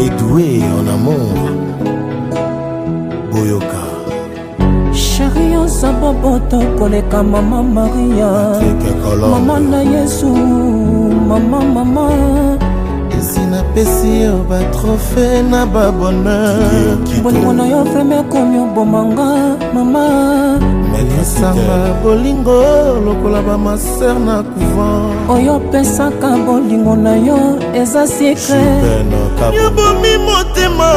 Elle est douée en amour. Boyoka. Chérie, on s'aboboto koleka Maman Maria. Maman na Yesu, maman. Si na pesi yo ba trophée na ba bonheur. Bolingo na yo vraiment comme yo bomanga maman. Samba bolingo lokola ba ma sœur na couvent. Oyo pesaka bolingo na yo eza secret. Yo bomi motema,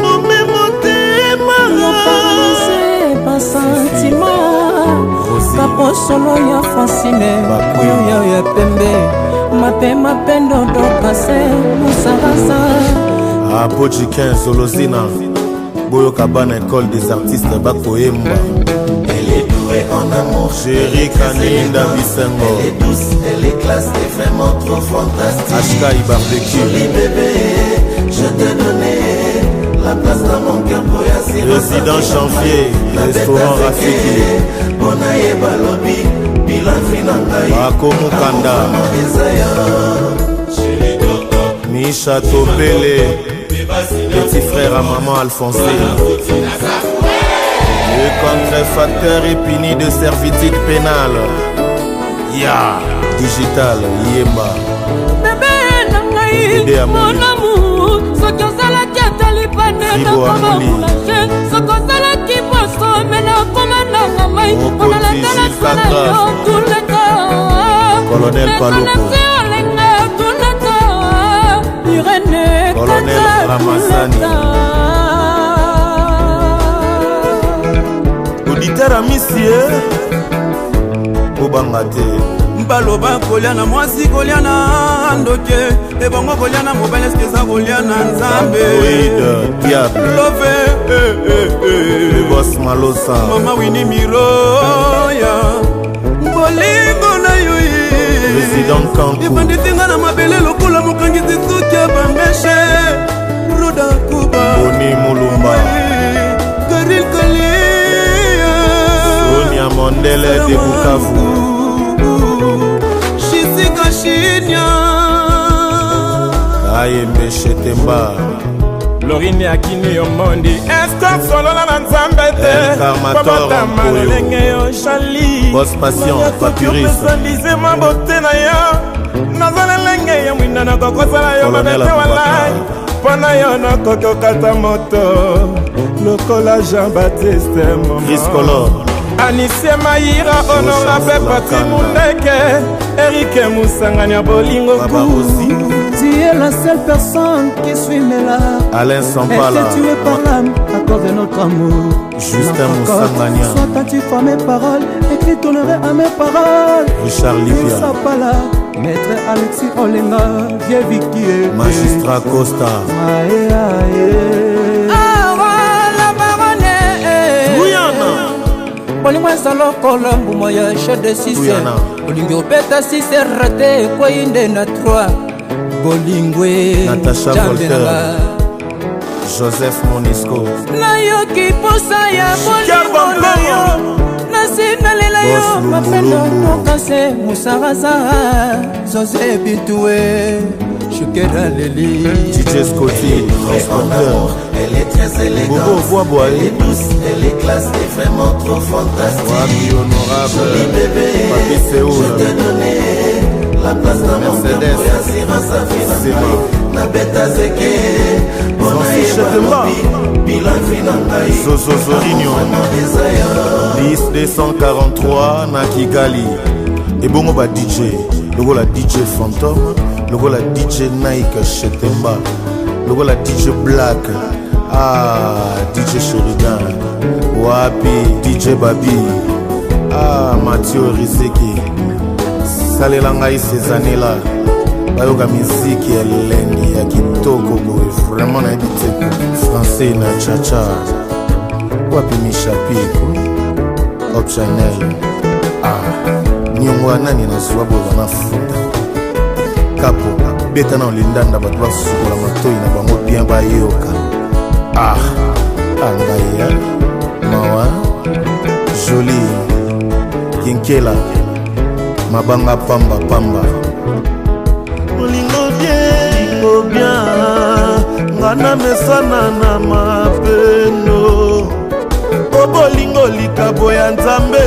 bomi motema. Yo parlez pas sentiment. Kapo solo ya fascine. Oyo ya pembe. Mapema pendo dokase musarasa. Apochi 15 Solosina. Boyoka bana école des artistes Bakoyemba. Elle est douée en amour. Chérie Kanelinda Bisengo. Elle est douce, elle est classe, elle est vraiment trop fantastique. Ashkai Barbecue. Joli bébé, je te donnais la place dans mon cœur pour y Président Chanvier, restaurant Rafiki. Bonaye Balobi, Bilan Finangai. Bako Mukanda. Misha Topele. Petit frère à maman Alphonsine. Le contrefacteur épini de servitude pénale. Ya Digital Yemba. Bébé mon amour, ce que ça la tête alipane na kama mulache, ce que ça la qui poste mena comme na mai, on a la tête tout le temps. Colonel Paloko. Colonel Ramassani. Auditeur à Missier Obangate Mbaloba koliana mwasi koliana ndoke ebongo koliana mobile eskeza koliana nzambe Diable Love Le boss Malosa Mama Winnie Miroya Bolingo na yoi Président Kankou Ebanditinga na mabele lokola mokangi zisukia bambeshe Roda Kuba Boni Mulumba Karil Kalia Sonia Mondele de Bukavu Shisika Shinya Ayembe Chetemba Lorine Akini Yomondi Escort solo na nzambe te Karmator Lenge yo Charlie Boss Passion Papuris Lize mabote na yo Nazala lenge ya mwina na kokosala yo mabete walai Pona yo na kokokata moto Lokola Jean-Baptiste Chris Color Anisie Maïra honorable Pati Mundeke Eric Moussangani ya bolingo Babarosi. Tu es la seule personne qui suit mes larmes. Alain Sampala. Elle s'est tuée par l'âme à cause de notre amour. Justin Moussangania. Sois attentif à mes paroles, écris ton oreille à mes paroles. Richard Lipia. Sapala, maître Alexis Olenga, vieux Vicky. Magistrat Costa. Aïe aïe. Ah voilà baronne. Guyana. Bolingo salo kolombo moya chef de 6. Bolingo beta 6 raté quoi inde na 3. Bolingwe Natacha Voltaire. Joseph Monisco. Na yo ki posa ya bolingo na yo. Na sinalela yo mapendo nokase musaraza. José Bintoué Shukera Leli DJ Scotty transporteur. Elle est très élégante. Bobo Voix Elle est douce, elle est classe, elle est vraiment trop fantastique. Wabi honorable. Joli bébé, Papi Séoul. je te donnais la place dans mon cœur pour y assurer sa vie. Na beta zeke, bonaye balobi, bilan finangai. Zozo Zorinho 10 243 na Kigali. Et bongo ba DJ. Logo la DJ Phantom. Logo la DJ Nike Chetemba. Logo la DJ Black. Ah, DJ Sheridan. Wapi DJ Babi. Ah, Mathieu Rizeki. Salelangai ces années-là. Bayoka musique ya lengi ya kitoko boy. Vraiment na habité français na cha-cha. Wapi Mishapiko. Op Chanel. Ah, nyongwa nani na swabo na futa. Kapo beta na olindanda bato basukola matoi na bango bien bayoka. Ah, angaya mawa joli kinkela mabanga pamba pamba. Olingo bien ngana mesana na mapendo po bolingo likabo ya nzambe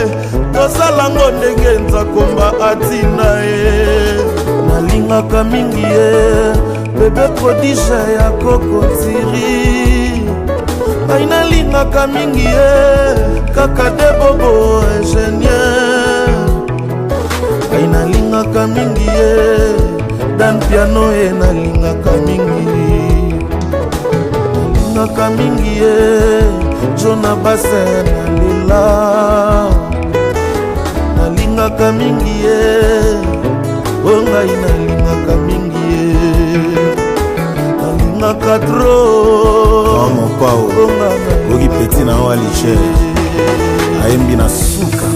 tosalango ndenge nzakomba atinda ye nalingaka mingi ye bebe prodige ya kokotiri ai nalingaka mingi ye kaka de bobo ingénieur ai nalingaka mingi ye dan piano ye nalingaka mingi nalingaka mingi ye jona base nalela nalingaka mingi ye ongai nalingaka mingi ye nalingaka tro mopao oki peti na wa licher ayembi na suka